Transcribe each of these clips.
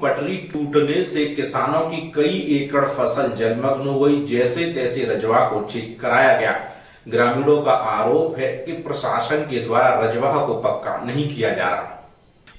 पटरी टूटने से किसानों की कई एकड़ फसल जलमग्न हो गई। जैसे तैसे रजवा को ठीक कराया गया। ग्रामीणों का आरोप है कि प्रशासन के द्वारा रजवा को पक्का नहीं किया जा रहा।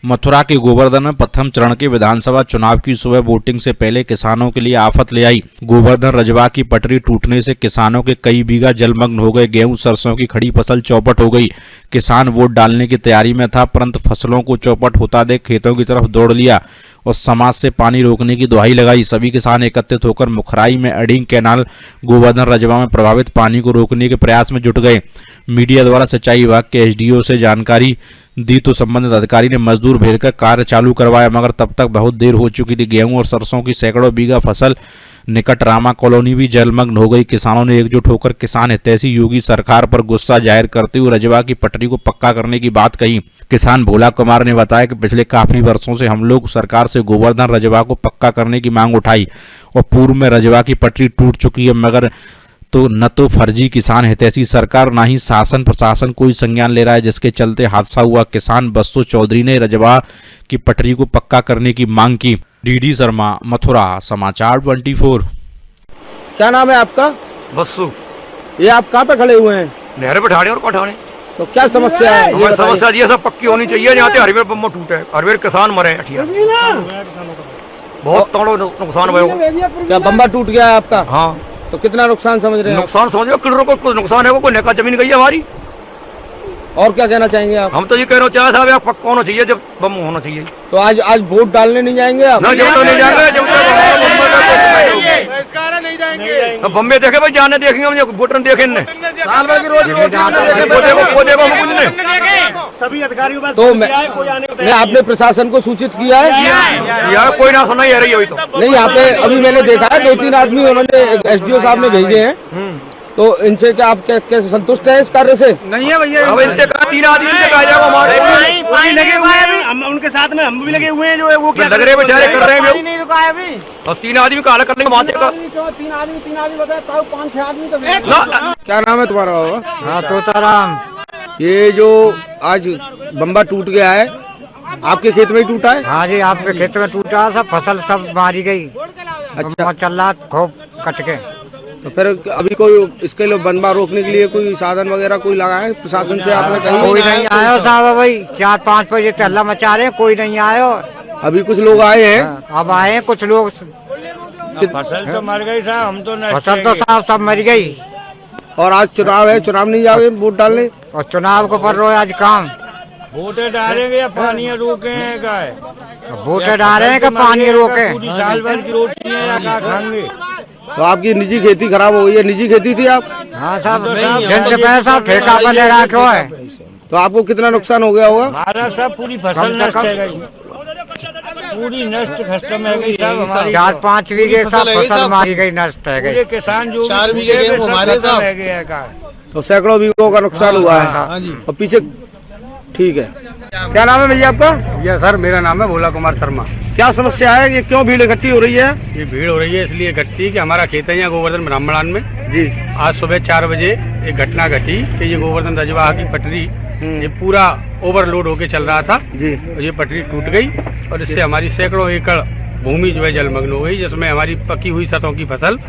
मथुरा के गोवर्धन में प्रथम चरण के विधानसभा चुनाव की सुबह वोटिंग से पहले किसानों के लिए आफत ले आई। गोवर्धन रजवा की पटरी टूटने से किसानों के कई बीघा जलमग्न हो गए। गेहूं सरसों की खड़ी फसल चौपट हो गई। किसान वोट डालने की तैयारी में था, परंतु फसलों को चौपट होता देख खेतों की तरफ दौड़ लिया और समाज से पानी रोकने की दुहाई लगाई। सभी किसान एकत्रित होकर मुखराई में अडिंग कैनाल गोवर्धन रजवा में प्रभावित पानी को रोकने के प्रयास में जुट गए। मीडिया द्वारा सिंचाई विभाग के एसडीओ से जानकारी दी तो संबंधित अधिकारी ने मजदूर भेजकर कार्य चालू करवाया, मगर तब तक बहुत देर हो चुकी थी। गेहूं और सरसों की सैकड़ों बीघा फसल निकट रामा कॉलोनी भी जलमग्न हो गई। किसानों ने एकजुट होकर किसान हितैषी योगी सरकार पर गुस्सा जाहिर करते हुए रजवा की पटरी को पक्का करने की बात कही। किसान भोला कुमार ने बताया कि पिछले काफी वर्षों से हम लोग सरकार से गोवर्धन रजवा को पक्का करने की मांग उठाई और पूर्व में रजवा की पटरी टूट चुकी है, मगर तो न तो फर्जी किसान हितैषी सरकार ना ही शासन प्रशासन कोई संज्ञान ले रहा है, जिसके चलते हादसा हुआ। किसान बस्सू चौधरी ने रजवा की पटरी को पक्का करने की मांग की। डीडी शर्मा, मथुरा, समाचार 24। क्या नाम है आपका? बस्सू। ये आप कहाँ पे खड़े हुए हैं? नहर पे ठाड़े और कौठाने। तो क्या समस्या है? हमारी समस्या ये सब पक्की होनी चाहिए। यहाँ पे हरवेर बम्बा टूटे, हरवेर किसान मरे। बहुत तोड़ो नुकसान हुआ। क्या बम्बा टूट गया है आपका? हाँ। तो कितना नुकसान समझ रहे हैं? नुकसान समझ किलो को कुछ नुकसान है, वो कोई नेका जमीन गई है हमारी। और क्या कहना चाहेंगे आप? हम तो ये कह रहे चाहे साहब आप पक्का होना चाहिए, जब बम होना चाहिए। तो आज वोट डालने नहीं जाएंगे आप? नहीं, जब तो नहीं जाएंगे। बम्बे देखे भाई, जाने देखेंगे हम, वोटर देखे साल भर की रोज सभी अधिकारियों। तो मैं आपने प्रशासन को सूचित किया है? यार कोई ना सुना ही रही अभी तो नहीं। यहाँ पे अभी मैंने देखा है 2-3 आदमी उन्होंने एसडीओ साहब ने भेजे हैं। तो इनसे क्या आप कैसे संतुष्ट है इस कार्य से? नहीं है भैया। अब इनसे 3 आदमी से कहा जाएगा हमारे पानी लगे हुए हैं, हम उनके साथ में हम भी लगे हुए हैं। जो है वो क्या लग रहे बेचारे कर रहे हैं, नहीं रुका है अभी। और 3 आदमी का अलग करने का बात है। 3 आदमी बताए, 5-6 आदमी तो। क्या नाम है तुम्हारा बाबा? हाँ, तोताराम। ये जो आज बम्बा टूट गया है, आपके खेत में ही टूटा है? हाँ जी, आपके खेत में टूटा। सब फसल सब मारी गई। अच्छा। चल रहा खूब कट के। तो फिर अभी कोई इसके लिए बम्बा रोकने के लिए कोई साधन वगैरह कोई लगा है प्रशासन से आपने कही? कोई नहीं आयो साहब भाई। 4-5 बजे से हल्ला मचा रहे हैं, कोई नहीं आयो। अभी कुछ लोग आए हैं। अब आए हैं कुछ लोग। फसल तो मर गई साहब, हम तो फसल तो साहब सब मर गई। और आज चुनाव है, चुनाव नहीं जाओगे वोट डालने? और चुनाव को पर रहे आज काम। वोटे डालेंगे या पानी रोके हैं? क्या है? वोटे डाल रहे हैं कि पानी रोके? पूरी साल भर की रोटी है या क्या खाएंगे? तो आपकी निजी खेती खराब हो गई है? निजी खेती थी आप? हाँ साहब, जिनसे पैसा ठेका पर ले रहा क्यों है? तो आपको कितना नुकसान हो गया होगा? हमारा सब पूरी फसल नष्ट है गई, पूरी नष्ट खत्म है गई साहब हमारी। 4-5 बीघे सब फसल मारी गई, नष्ट है गई। किसान जो 4 बीघे गेहूं हमारे साहब रह गया का। तो सैकड़ों बीघों का नुकसान हुआ है। और पीछे ठीक है। क्या नाम है भैया आपका? ये सर मेरा नाम है भोला कुमार शर्मा। क्या समस्या है? ये क्यों भीड़ इकट्ठी हो रही है? ये भीड़ हो रही है इसलिए इकट्ठी कि हमारा खेत है यहाँ गोवर्धन ब्राह्मणान में जी। आज सुबह 4 बजे एक घटना घटी कि ये गोवर्धन रजवा की पटरी ये पूरा ओवरलोड होके चल रहा था जी। और ये पटरी टूट गई और इससे हमारी सैकड़ों एकड़ भूमि जो है जलमग्न हो गई, जिसमें हमारी पकी हुई सरसों की फसल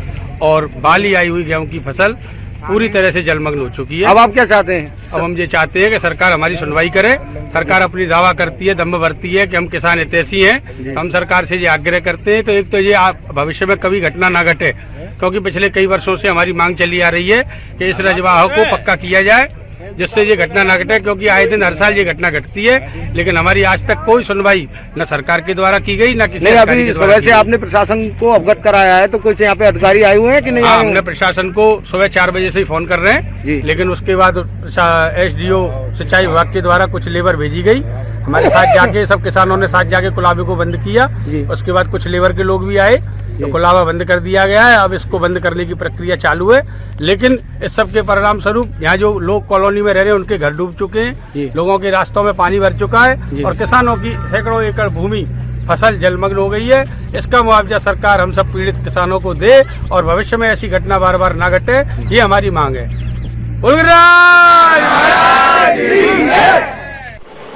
और बाली आई हुई गेहूं की फसल पूरी तरह से जलमग्न हो चुकी है। अब आप क्या चाहते हैं? अब हम ये चाहते हैं कि सरकार हमारी सुनवाई करे। सरकार अपनी दावा करती है, दम भरती है कि हम किसान हितैषी हैं। हम सरकार से ये आग्रह करते हैं तो एक तो ये भविष्य में कभी घटना ना घटे, क्योंकि पिछले कई वर्षों से हमारी मांग चली आ रही है कि इस रजवा को पक्का किया जाए, जिससे ये घटना ना घटे। क्योंकि आए दिन हर साल ये घटना घटती है, लेकिन हमारी आज तक कोई सुनवाई न सरकार के द्वारा की गई, न किसी अधिकारी के द्वारा। वैसे आपने प्रशासन को अवगत कराया है, तो कुछ यहाँ पे अधिकारी आए हुए हैं कि नहीं? हमने प्रशासन को सुबह 4 बजे से ही फोन कर रहे हैं, लेकिन उसके बाद एसडीओ सिंचाई विभाग के द्वारा कुछ लेबर भेजी गई हमारे साथ जाके। सब किसानों ने साथ जाके कुलाबे को बंद किया। उसके बाद कुछ लेबर के लोग भी आए, तो कुलाबा बंद कर दिया गया है। अब इसको बंद करने की प्रक्रिया चालू है, लेकिन इस सब के परिणाम स्वरूप यहाँ जो लोग कॉलोनी में रह रहे हैं उनके घर डूब चुके हैं, लोगों के रास्तों में पानी भर चुका है और किसानों की सैकड़ों एकड़ भूमि फसल जलमग्न हो गई है। इसका मुआवजा सरकार हम सब पीड़ित किसानों को दे और भविष्य में ऐसी घटना बार बार ना घटे, ये हमारी मांग है।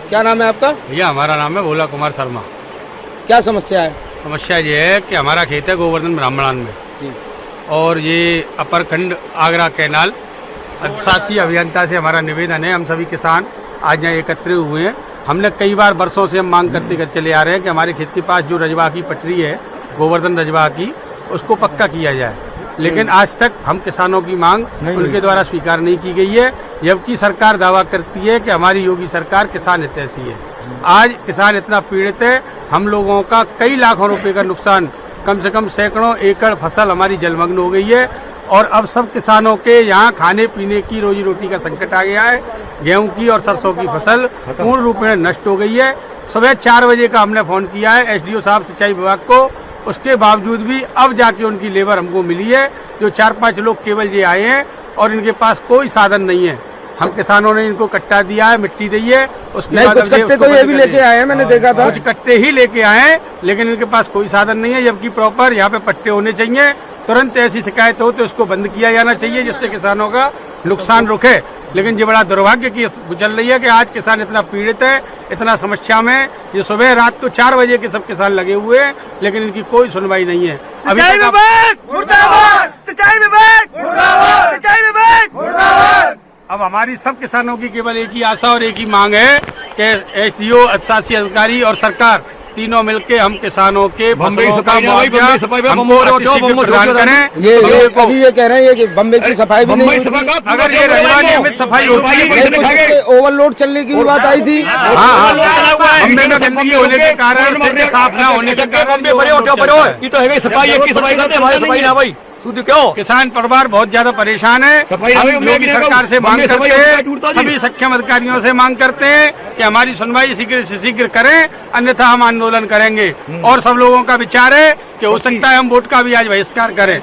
क्या नाम है आपका? भैया हमारा नाम है भोला कुमार शर्मा। क्या समस्या है? समस्या ये है कि हमारा खेत है गोवर्धन ब्राह्मणान में जी। और ये अपर खंड आगरा कैनाल अधिशासी अभियंता से हमारा निवेदन है। हम सभी किसान आज यहाँ एकत्रित हुए हैं। हमने कई बार वर्षों से हम मांग करते चले आ रहे हैं कि हमारे खेत के पास जो रजवा की पटरी है गोवर्धन रजवा की, उसको पक्का किया जाए, लेकिन आज तक हम किसानों की मांग उनके द्वारा स्वीकार नहीं की गई है। जबकि सरकार दावा करती है कि हमारी योगी सरकार किसान हितैषी है। आज किसान इतना पीड़ित है, हम लोगों का कई लाखों रुपए का नुकसान, कम से कम सैकड़ों एकड़ फसल हमारी जलमग्न हो गई है और अब सब किसानों के यहाँ खाने पीने की रोजी रोटी का संकट आ गया है। गेहूं की और सरसों की फसल पूर्ण रूप में नष्ट हो गई है। सुबह 4 बजे का हमने फोन किया है एसडीओ साहब सिंचाई विभाग को, उसके बावजूद भी अब जाके उनकी लेबर हमको मिली है। जो 4-5 लोग केवल ये आए हैं और इनके पास कोई साधन नहीं है। हम किसानों ने इनको कट्टा दिया है, मिट्टी दी है, उसके बाद कुछ कट्टे तो ये भी लेके आए हैं, मैंने देखा था। कुछ कट्टे ही लेके आए हैं, लेकिन इनके पास कोई साधन नहीं है। जबकि प्रॉपर यहाँ पे पट्टे होने चाहिए। तुरंत ऐसी शिकायत हो तो उसको बंद किया जाना चाहिए, जिससे किसानों का नुकसान रुके। लेकिन ये बड़ा दुर्भाग्य की चल रही है कि आज किसान इतना पीड़ित है, इतना समस्या में। ये सुबह रात को 4 बजे के सब किसान लगे हुए हैं, लेकिन इनकी कोई सुनवाई नहीं है। सिंचाई विभाग मुर्दाबाद, सिंचाई विभाग मुर्दाबाद, सिंचाई विभाग मुर्दाबाद। अब हमारी सब किसानों की केवल एक ही आशा और एक ही मांग है कि एसडीओ, अधिशासी अधिकारी और सरकार तीनों मिलके हम किसानों के बम्बई फसलों का सफाई मुआवजा हमको अतिशीघ्र प्रदान करें। ये अभी ये कह रहे हैं कि बम्बई की सफाई भी नहीं हुई थी। अगर ये रजवा नियमित सफाई होती, ओवरलोड चलने की भी बात आई थी। बम्बई में गंदगी होने के कारण, सड़कें साफ न होने के कारण ये तो है सफाई की सफाई करते हमारी सफाई ना भाई शुद्ध क्यों? किसान परिवार बहुत ज्यादा परेशान है। हम योगी सरकार से मांग करते हैं, सभी सक्षम अधिकारियों से मांग करते हैं कि हमारी सुनवाई शीघ्र से शीघ्र करें, अन्यथा हम आंदोलन करेंगे। और सब लोगों का विचार है कि हो सकता है हम वोट का भी आज बहिष्कार करें।